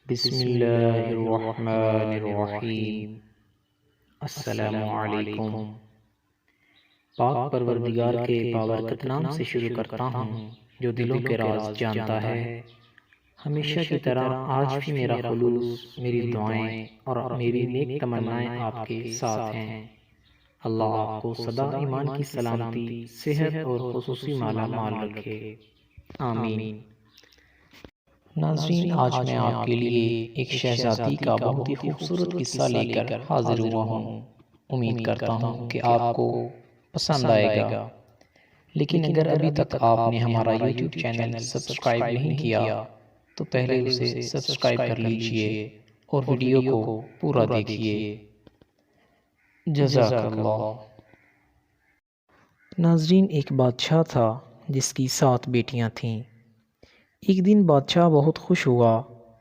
بسم اللہ الرحمن الرحیم۔ السلام علیکم۔ پاک پروردگار کے بابرکت نام سے شروع کرتا ہوں جو دلوں کے راز جانتا ہے۔ ہمیشہ کی طرح آج بھی میرا خلوص، میری دعائیں اور میری نیک تمنائیں آپ کے ساتھ ہیں۔ اللہ آپ کو سدا ایمان کی سلامتی، صحت اور خصوصی مالا مال رکھے، آمین۔ ناظرین، آج میں آپ کے لیے ایک شہزادی کا بہت ہی خوبصورت قصہ لے کر حاضر ہوا ہوں۔ امید کرتا ہوں کہ آپ کو پسند آئے گا، لیکن اگر ابھی تک آپ نے ہمارا یوٹیوب چینل سبسکرائب نہیں کیا تو پہلے اسے سبسکرائب کر لیجئے اور ویڈیو کو پورا دیکھیے۔ جزاک اللہ۔ ناظرین، ایک بادشاہ تھا جس کی 7 بیٹیاں تھیں۔ ایک دن بادشاہ بہت خوش ہوا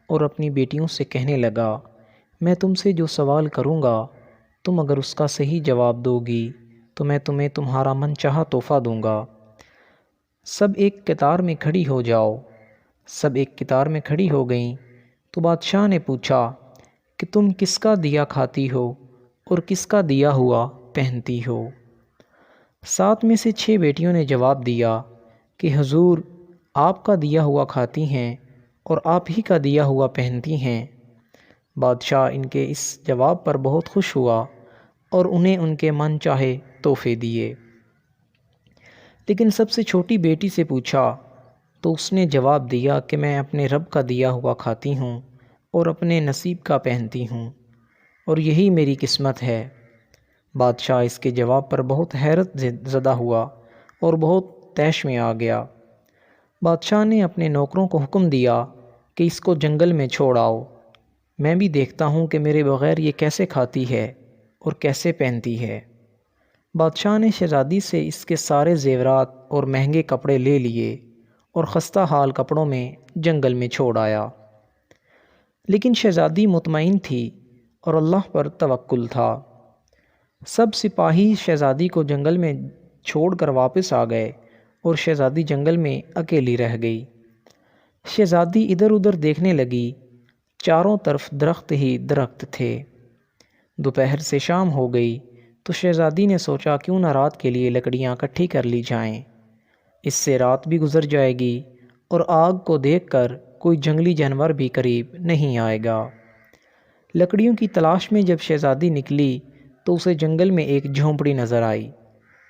اور اپنی بیٹیوں سے کہنے لگا، میں تم سے جو سوال کروں گا تم اگر اس کا صحیح جواب دو گی تو میں تمہیں تمہارا من چاہا تحفہ دوں گا۔ سب ایک قطار میں کھڑی ہو جاؤ۔ سب ایک قطار میں کھڑی ہو گئیں تو بادشاہ نے پوچھا کہ تم کس کا دیا کھاتی ہو اور کس کا دیا ہوا پہنتی ہو؟ 7 میں سے 6 بیٹیوں نے جواب دیا کہ حضور، آپ کا دیا ہوا کھاتی ہیں اور آپ ہی کا دیا ہوا پہنتی ہیں۔ بادشاہ ان کے اس جواب پر بہت خوش ہوا اور انہیں ان کے من چاہے تحفے دیے۔ لیکن سب سے چھوٹی بیٹی سے پوچھا تو اس نے جواب دیا کہ میں اپنے رب کا دیا ہوا کھاتی ہوں اور اپنے نصیب کا پہنتی ہوں، اور یہی میری قسمت ہے۔ بادشاہ اس کے جواب پر بہت حیرت زدہ ہوا اور بہت طیش میں آ گیا۔ بادشاہ نے اپنے نوکروں کو حکم دیا کہ اس کو جنگل میں چھوڑ آؤ، میں بھی دیکھتا ہوں کہ میرے بغیر یہ کیسے کھاتی ہے اور کیسے پہنتی ہے۔ بادشاہ نے شہزادی سے اس کے سارے زیورات اور مہنگے کپڑے لے لیے اور خستہ حال کپڑوں میں جنگل میں چھوڑ آیا۔ لیکن شہزادی مطمئن تھی اور اللہ پر توکل تھا۔ سب سپاہی شہزادی کو جنگل میں چھوڑ کر واپس آ گئے اور شہزادی جنگل میں اکیلی رہ گئی۔ شہزادی ادھر ادھر دیکھنے لگی، چاروں طرف درخت ہی درخت تھے۔ دوپہر سے شام ہو گئی تو شہزادی نے سوچا کیوں نہ رات کے لیے لکڑیاں اکٹھی کر لی جائیں، اس سے رات بھی گزر جائے گی اور آگ کو دیکھ کر کوئی جنگلی جانور بھی قریب نہیں آئے گا۔ لکڑیوں کی تلاش میں جب شہزادی نکلی تو اسے جنگل میں ایک جھونپڑی نظر آئی،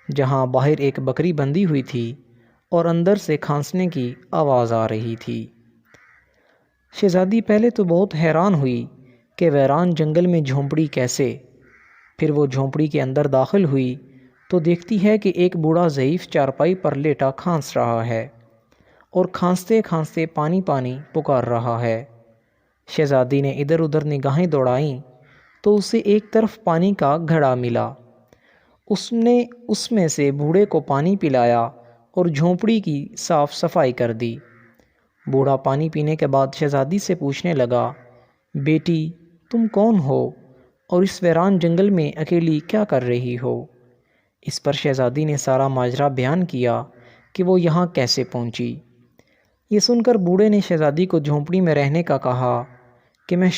جہاں باہر ایک بکری بندھی ہوئی تھی اور اندر سے کھانسنے کی آواز آ رہی تھی۔ شہزادی پہلے تو بہت حیران ہوئی کہ ویران جنگل میں جھونپڑی کیسے؟ پھر وہ جھونپڑی کے اندر داخل ہوئی تو دیکھتی ہے کہ ایک بوڑھا ضعیف چارپائی پر لیٹا کھانس رہا ہے اور کھانستے کھانستے پانی پانی پکار رہا ہے۔ شہزادی نے ادھر ادھر نگاہیں دوڑائیں تو اسے ایک طرف پانی کا گھڑا ملا۔ اس نے اس میں سے بوڑھے کو پانی پلایا اور جھونپڑی کی صاف صفائی کر دی۔ بوڑھا پانی پینے کے بعد شہزادی سے پوچھنے لگا، بیٹی تم کون ہو اور اس ویران جنگل میں اکیلی کیا کر رہی ہو؟ اس پر شہزادی نے سارا ماجرا بیان کیا کہ وہ یہاں کیسے پہنچی۔ یہ سن کر بوڑھے نے شہزادی کو جھونپڑی میں رہنے کا کہا کہ میں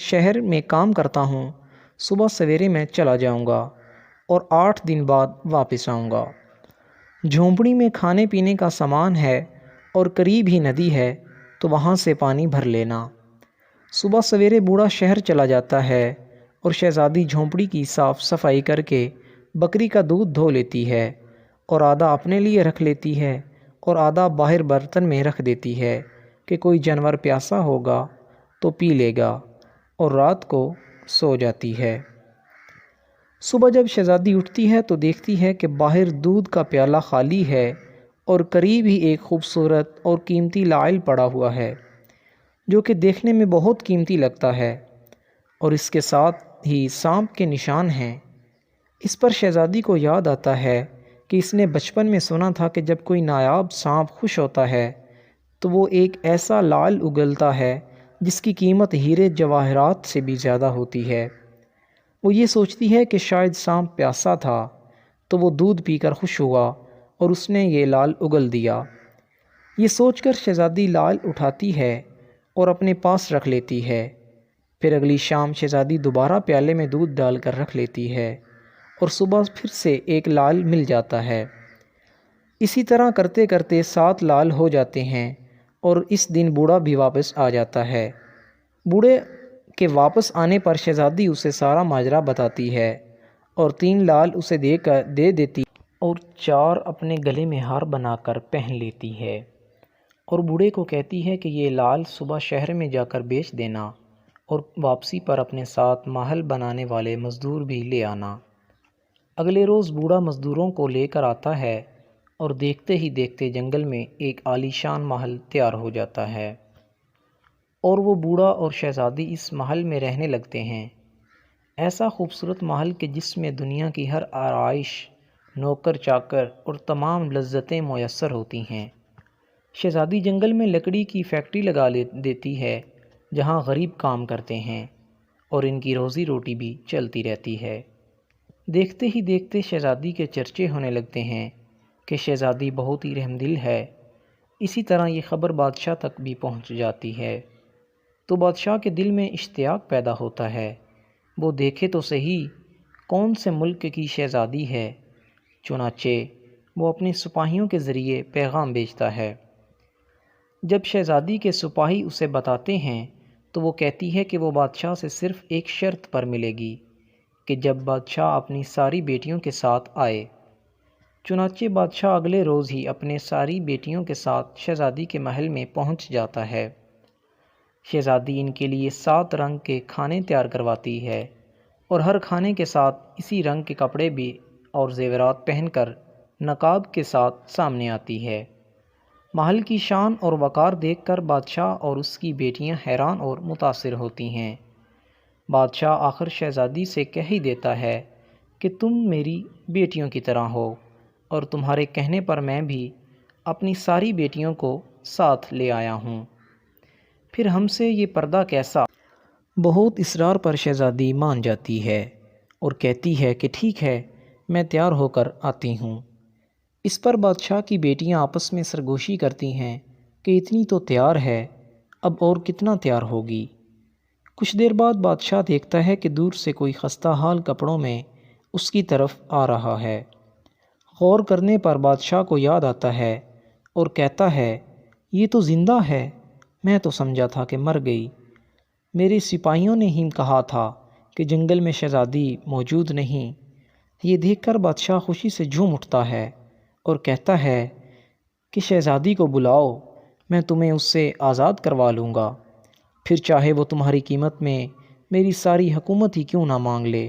شہر میں کام کرتا ہوں، صبح سویرے میں چلا جاؤں گا اور 8 دن بعد واپس آؤں گا۔ جھونپڑی میں کھانے پینے کا سامان ہے اور قریب ہی ندی ہے تو وہاں سے پانی بھر لینا۔ صبح سویرے بوڑھا شہر چلا جاتا ہے اور شہزادی جھونپڑی کی صاف صفائی کر کے بکری کا دودھ دھو لیتی ہے اور آدھا اپنے لیے رکھ لیتی ہے اور آدھا باہر برتن میں رکھ دیتی ہے کہ کوئی جانور پیاسا ہوگا تو پی لے گا، اور رات کو سو جاتی ہے۔ صبح جب شہزادی اٹھتی ہے تو دیکھتی ہے کہ باہر دودھ کا پیالہ خالی ہے اور قریب ہی ایک خوبصورت اور قیمتی لعل پڑا ہوا ہے، جو کہ دیکھنے میں بہت قیمتی لگتا ہے، اور اس کے ساتھ ہی سانپ کے نشان ہیں۔ اس پر شہزادی کو یاد آتا ہے کہ اس نے بچپن میں سنا تھا کہ جب کوئی نایاب سانپ خوش ہوتا ہے تو وہ ایک ایسا لعل اگلتا ہے جس کی قیمت ہیرے جواہرات سے بھی زیادہ ہوتی ہے۔ وہ یہ سوچتی ہے کہ شاید سانپ پیاسا تھا تو وہ دودھ پی کر خوش ہوا اور اس نے یہ لعل اگل دیا۔ یہ سوچ کر شہزادی لعل اٹھاتی ہے اور اپنے پاس رکھ لیتی ہے۔ پھر اگلی شام شہزادی دوبارہ پیالے میں دودھ ڈال کر رکھ لیتی ہے اور صبح پھر سے ایک لال مل جاتا ہے۔ اسی طرح کرتے کرتے 7 لال ہو جاتے ہیں اور اس دن بوڑھا بھی واپس آ جاتا ہے۔ بوڑھے کے واپس آنے پر شہزادی اسے سارا ماجرا بتاتی ہے اور 3 لال اسے دے دیتی اور 4 اپنے گلے میں ہار بنا کر پہن لیتی ہے اور بوڑھے کو کہتی ہے کہ یہ لال صبح شہر میں جا کر بیچ دینا اور واپسی پر اپنے ساتھ محل بنانے والے مزدور بھی لے آنا۔ اگلے روز بوڑھا مزدوروں کو لے کر آتا ہے اور دیکھتے ہی دیکھتے جنگل میں ایک عالیشان محل تیار ہو جاتا ہے اور وہ بوڑھا اور شہزادی اس محل میں رہنے لگتے ہیں۔ ایسا خوبصورت محل کہ جس میں دنیا کی ہر آرائش، نوکر چاکر اور تمام لذتیں میسر ہوتی ہیں۔ شہزادی جنگل میں لکڑی کی فیکٹری لگا دیتی ہے جہاں غریب کام کرتے ہیں اور ان کی روزی روٹی بھی چلتی رہتی ہے۔ دیکھتے ہی دیکھتے شہزادی کے چرچے ہونے لگتے ہیں کہ شہزادی بہت ہی رحمدل ہے۔ اسی طرح یہ خبر بادشاہ تک بھی پہنچ جاتی ہے تو بادشاہ کے دل میں اشتیاق پیدا ہوتا ہے، وہ دیکھے تو صحیح کون سے ملک کی شہزادی ہے۔ چنانچہ وہ اپنے سپاہیوں کے ذریعے پیغام بھیجتا ہے۔ جب شہزادی کے سپاہی اسے بتاتے ہیں تو وہ کہتی ہے کہ وہ بادشاہ سے صرف ایک شرط پر ملے گی کہ جب بادشاہ اپنی ساری بیٹیوں کے ساتھ آئے۔ چنانچہ بادشاہ اگلے روز ہی اپنے ساری بیٹیوں کے ساتھ شہزادی کے محل میں پہنچ جاتا ہے۔ شہزادی ان کے لیے 7 رنگ کے کھانے تیار کرواتی ہے اور ہر کھانے کے ساتھ اسی رنگ کے کپڑے بھی اور زیورات پہن کر نقاب کے ساتھ سامنے آتی ہے۔ محل کی شان اور وقار دیکھ کر بادشاہ اور اس کی بیٹیاں حیران اور متاثر ہوتی ہیں۔ بادشاہ آخر شہزادی سے کہہ ہی دیتا ہے کہ تم میری بیٹیوں کی طرح ہو اور تمہارے کہنے پر میں بھی اپنی ساری بیٹیوں کو ساتھ لے آیا ہوں، پھر ہم سے یہ پردہ کیسا؟ بہت اصرار پر شہزادی مان جاتی ہے اور کہتی ہے کہ ٹھیک ہے، میں تیار ہو کر آتی ہوں۔ اس پر بادشاہ کی بیٹیاں آپس میں سرگوشی کرتی ہیں کہ اتنی تو تیار ہے، اب اور کتنا تیار ہوگی۔ کچھ دیر بعد بادشاہ دیکھتا ہے کہ دور سے کوئی خستہ حال کپڑوں میں اس کی طرف آ رہا ہے۔ غور کرنے پر بادشاہ کو یاد آتا ہے اور کہتا ہے یہ تو زندہ ہے، میں تو سمجھا تھا کہ مر گئی۔ میرے سپاہیوں نے ہی کہا تھا کہ جنگل میں شہزادی موجود نہیں۔ یہ دیکھ کر بادشاہ خوشی سے جھوم اٹھتا ہے اور کہتا ہے کہ شہزادی کو بلاؤ، میں تمہیں اس سے آزاد کروا لوں گا، پھر چاہے وہ تمہاری قیمت میں میری ساری حکومت ہی کیوں نہ مانگ لے۔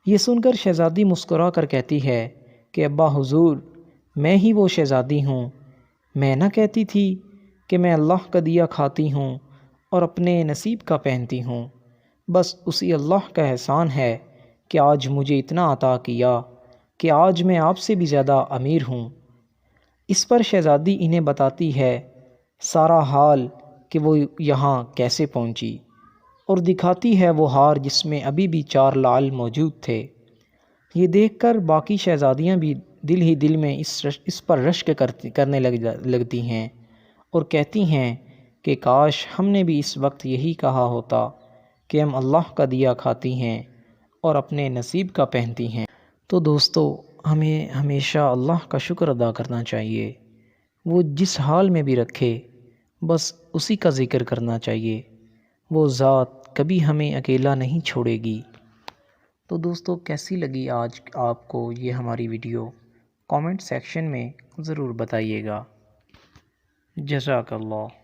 یہ سن کر شہزادی مسکرا کر کہتی ہے کہ ابا حضور، میں ہی وہ شہزادی ہوں، میں نہ کہتی تھی کہ میں اللہ کا دیا کھاتی ہوں اور اپنے نصیب کا پہنتی ہوں، بس اسی اللہ کا احسان ہے کہ آج مجھے اتنا عطا کیا کہ آج میں آپ سے بھی زیادہ امیر ہوں۔ اس پر شہزادی انہیں بتاتی ہے سارا حال کہ وہ یہاں کیسے پہنچی اور دکھاتی ہے وہ ہار جس میں ابھی بھی 4 لال موجود تھے۔ یہ دیکھ کر باقی شہزادیاں بھی دل ہی دل میں اس پر رشک کرنے لگتی ہیں اور کہتی ہیں کہ کاش ہم نے بھی اس وقت یہی کہا ہوتا کہ ہم اللہ کا دیا کھاتی ہیں اور اپنے نصیب کا پہنتی ہیں۔ تو دوستو، ہمیں ہمیشہ اللہ کا شکر ادا کرنا چاہیے، وہ جس حال میں بھی رکھے بس اسی کا ذکر کرنا چاہیے، وہ ذات کبھی ہمیں اکیلا نہیں چھوڑے گی۔ تو دوستو، کیسی لگی آج آپ کو یہ ہماری ویڈیو؟ کامنٹ سیکشن میں ضرور بتائیے گا۔ جزاک اللہ۔